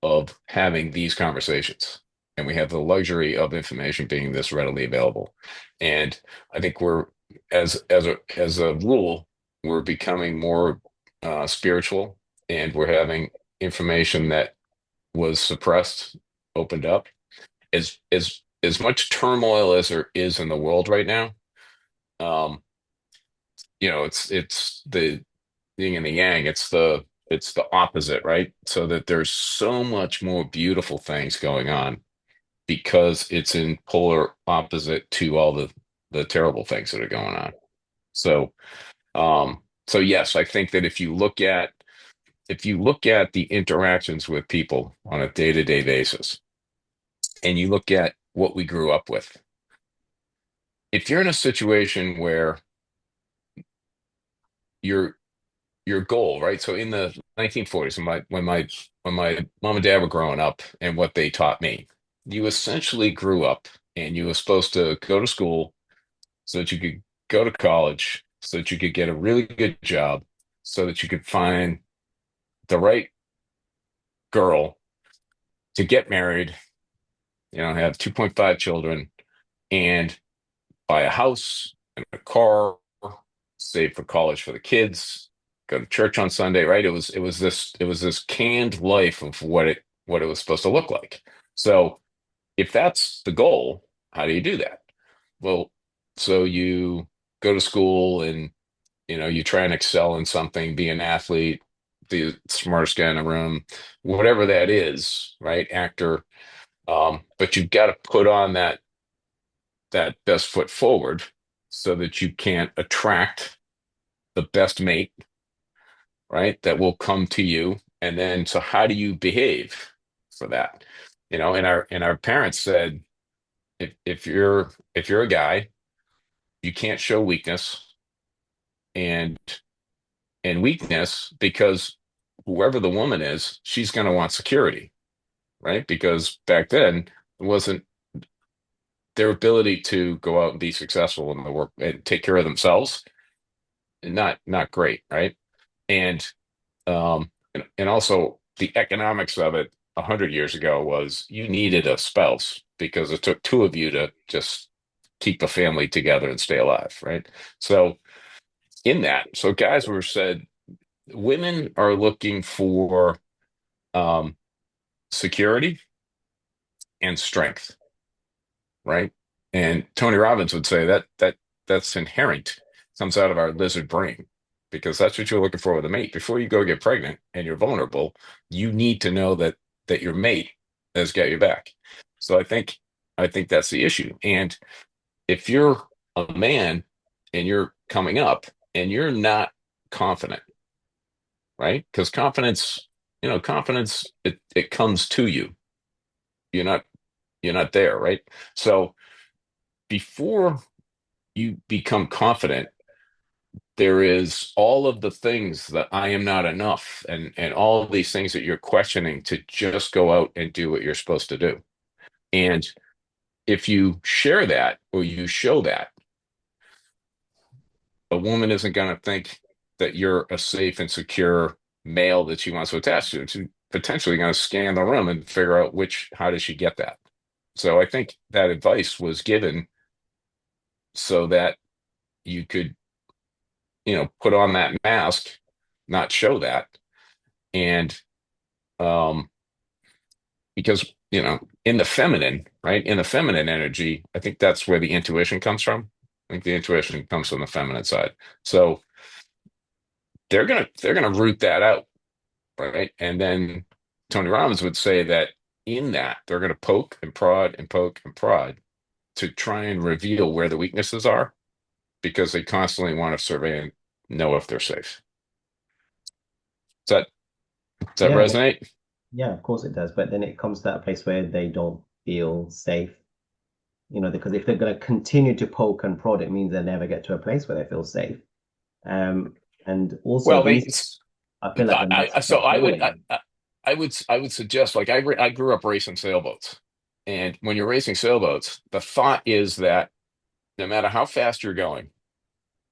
of having these conversations, and we have the luxury of information being this readily available. And I think as a rule, we're becoming more spiritual, and we're having information that was suppressed opened up. As much turmoil as there is in the world right now, um, it's the yin and the yang. It's the opposite, right? So that there's so much more beautiful things going on because it's in polar opposite to all the terrible things that are going on. So so yes, I think that if you look at the interactions with people on a day-to-day basis, and you look at what we grew up with, if you're in a situation where your your goal, right? So in the 1940s, when my mom and dad were growing up, and what they taught me, you essentially grew up and you were supposed to go to school so that you could go to college, so that you could get a really good job, so that you could find the right girl to get married, have 2.5 children, and buy a house and a car, save for college for the kids, go to church on Sunday, right? It was this canned life of what it was supposed to look like. So if that's the goal, how do you do that? Well, so you go to school, and you try and excel in something, be an athlete, the smartest guy in the room, whatever that is, right? Actor. But you've got to put on that best foot forward so that you can attract the best mate, right? That will come to you. And then, so how do you behave for that? And our parents said, if you're a guy, you can't show weakness, and weakness, because whoever the woman is, she's going to want security, right? Because back then it wasn't their ability to go out and be successful in the work and take care of themselves, not great, right? And also the economics of it 100 years ago was you needed a spouse because it took two of you to just keep a family together and stay alive, right? So so guys were said, women are looking for um, security and strength, right? And Tony Robbins would say that's inherent, comes out of our lizard brain, because that's what you're looking for with a mate. Before you go get pregnant and you're vulnerable, you need to know that your mate has got your back. So I think that's the issue. And if you're a man and you're coming up and you're not confident, right? Because confidence, it comes to you. You're not you're not there, right? So before you become confident, there is all of the things that I am not enough, and all of these things that you're questioning to just go out and do what you're supposed to do. And if you share that, or you show that, a woman isn't going to think that you're a safe and secure male that she wants to attach to. She's potentially going to scan the room and figure out how does she get that. So I think that advice was given so that you could, put on that mask, not show that. And um, because, in the feminine, right? In the feminine energy, I think that's where the intuition comes from. I think the intuition comes from the feminine side. So they're gonna root that out, right? And then Tony Robbins would say that in that they're gonna poke and prod to try and reveal where the weaknesses are, because they constantly want to survey know if they're safe. Does that Yeah, resonate? yeah, of course it does. But then it comes to that place where they don't feel safe, because if they're going to continue to poke and prod, it means they never get to a place where they feel safe. Um, and also Well, these, I feel like the masks so are falling. I would suggest like I grew up racing sailboats, and when you're racing sailboats, the thought is that no matter how fast you're going,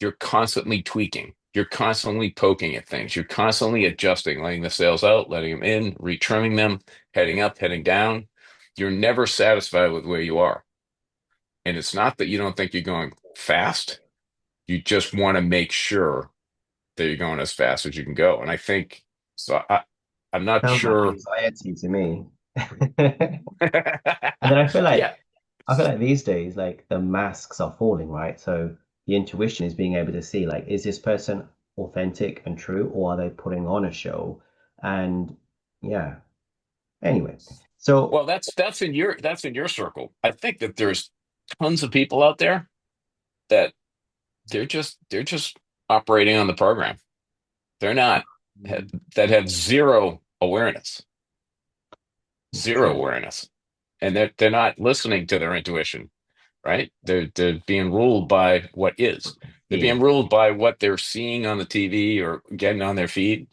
you're constantly tweaking, you're constantly poking at things, you're constantly adjusting, letting the sails out, letting them in, retrimming them, heading up, heading down. You're never satisfied with where you are, and it's not that you don't think you're going fast. You just want to make sure that you're going as fast as you can go. And I think so. I'm not Sounds like sure. anxiety to me. And then Yeah. I feel like these days, like the masks are falling, right? So the intuition is being able to see, like, is this person authentic and true, or are they putting on a show? And yeah, anyway. So Well, that's in your circle. I think that there's tons of people out there that they're just operating on the program. They're not mm, that have it's zero true. awareness, and they're not listening to their intuition, right? They're being ruled by what is. They're being Yeah, ruled by what they're seeing on the TV or getting on their feed,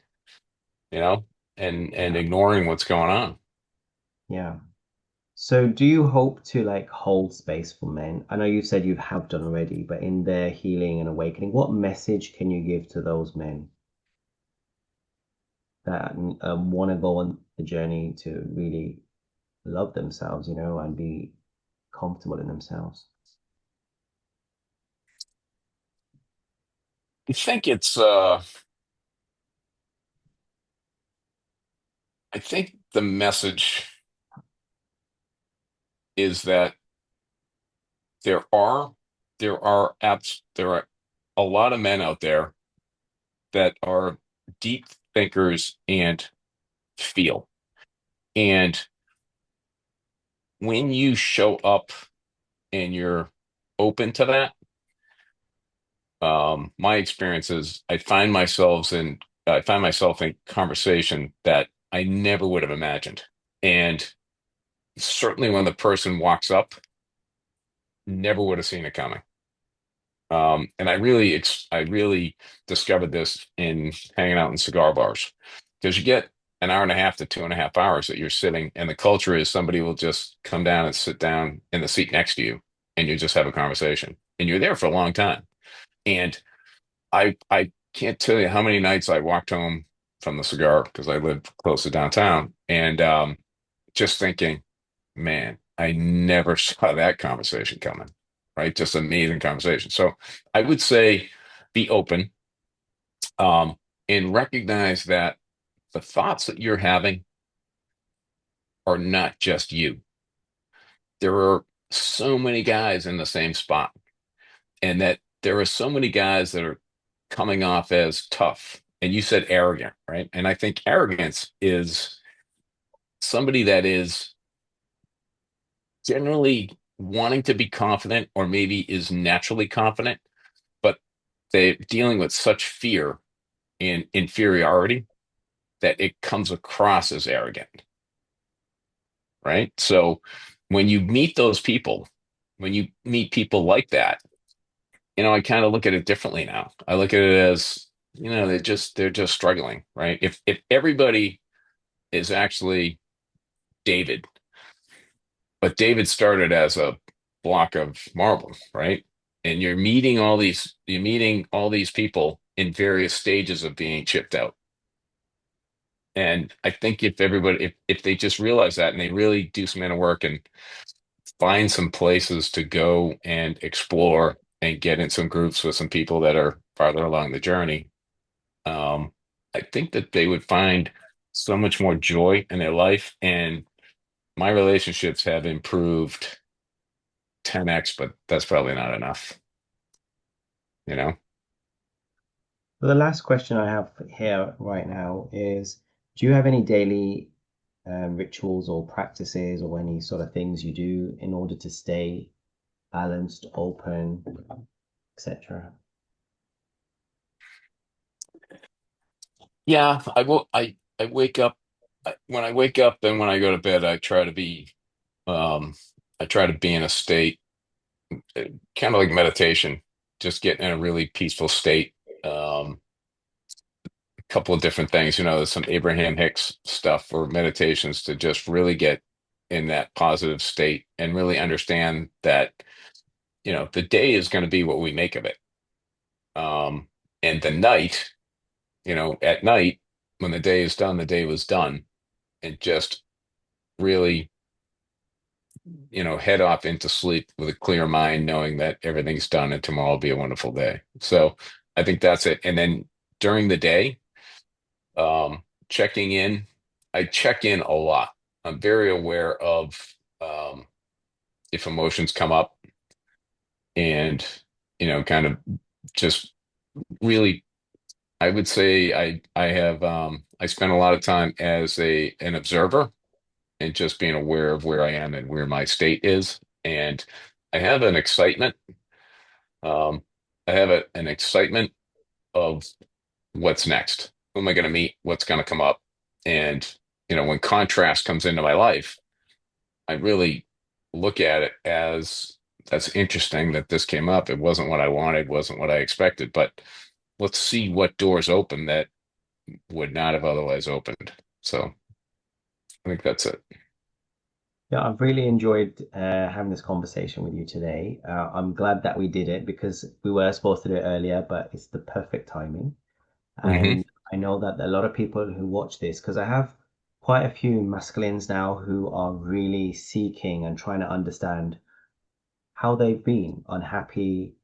you know, and yeah, ignoring what's going on. yeah. So do you hope to like hold space for men? I know you said you have done already, but in their healing and awakening, what message can you give to those men that want to go on the journey to really love themselves, and be comfortable in themselves? I think I think the message is that there are there are a lot of men out there that are deep thinkers and feel. And when you show up and you're open to that, my experience is I find myself in conversation that I never would have imagined. And certainly when the person walks up, never would have seen it coming. And I really discovered this in hanging out in cigar bars because you get an hour and a half to 2.5 hours that you're sitting, and the culture is somebody will just come down and sit down in the seat next to you, and you just have a conversation, and you're there for a long time. And I can't tell you how many nights I walked home from the cigar because I lived close to downtown, and just thinking, man, I never saw that conversation coming, right? Just amazing conversation. So I would say be open, um, and recognize that the thoughts that you're having are not just you. There are so many guys in the same spot, and that there are so many guys that are coming off as tough. And you said arrogant, right? And I think arrogance is somebody that is generally wanting to be confident or maybe is naturally confident, but they're dealing with such fear and inferiority that it comes across as arrogant, right? So when you meet those people, when you meet people like that, I kind of look at it differently now. I look at it as, they're just struggling, right? If everybody is actually David, but David started as a block of marble, right? And you're meeting all these people in various stages of being chipped out. And I think if they just realize that and they really do some inner work and find some places to go and explore and get in some groups with some people that are farther along the journey, I think that they would find so much more joy in their life. And my relationships have improved 10x, but that's probably not enough, you know? So the last question I have here right now is, do you have any daily rituals or practices or any sort of things you do in order to stay balanced, open, etc.? Yeah, I will. I wake up when I wake up and when I go to bed, um, I try to be in a state, kind of like meditation, just get in a really peaceful state. A couple of different things, there's some Abraham Hicks stuff for meditations to just really get in that positive state and really understand that, the day is going to be what we make of it. Um, and the night, at night, when the day is done, the day was done, and just really, head off into sleep with a clear mind, knowing that everything's done and tomorrow will be a wonderful day. So I think that's it. And then during the day, checking in, I check in a lot. I'm very aware of um, if emotions come up and, kind of just really, I would say I spend a lot of time as an observer and just being aware of where I am and where my state is. And I have an excitement. Um, I have an excitement of what's next. Who am I going to meet? What's going to come up? And, when contrast comes into my life, I really look at it as that's interesting that this came up. It wasn't what I wanted, wasn't what I expected, but let's see what doors open that would not have otherwise opened. So I think that's it. Yeah, I've really enjoyed having this conversation with you today. I'm glad that we did it because we were supposed to do it earlier, but it's the perfect timing. Hmm. And I know that a lot of people who watch this, because I have quite a few masculines now who are really seeking and trying to understand how they've been unhappy,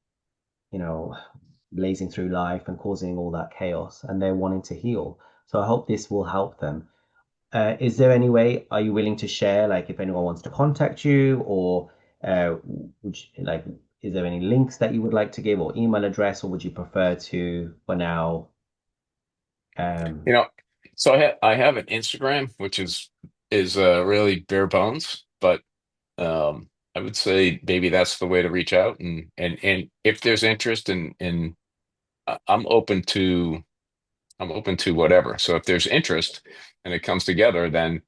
you know, blazing through life and causing all that chaos, and they're wanting to heal. So I hope this will help them. Is there any way, are you willing to share, like if anyone wants to contact you, or would you, like, is there any links that you would like to give or email address, or would you prefer to, for now, um, You know, so I have an Instagram, which is really bare bones, but I would say maybe that's the way to reach out, and if there's interest in I'm open to whatever. So if there's interest and it comes together, then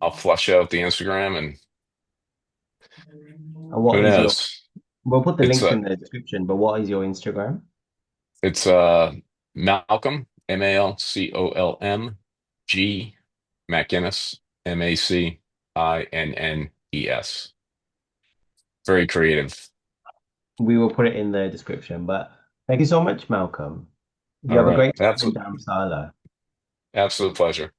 I'll flush out the Instagram and who what is your, knows? we'll put the It's links uh in the description, but what is your Instagram? it's Malcolm, Malcolm, MacInnes, Mackinnes. Very creative. We will put it in the description, but thank you so much, Malcolm. You All have a right. great time in Dharamsala. Absolute pleasure.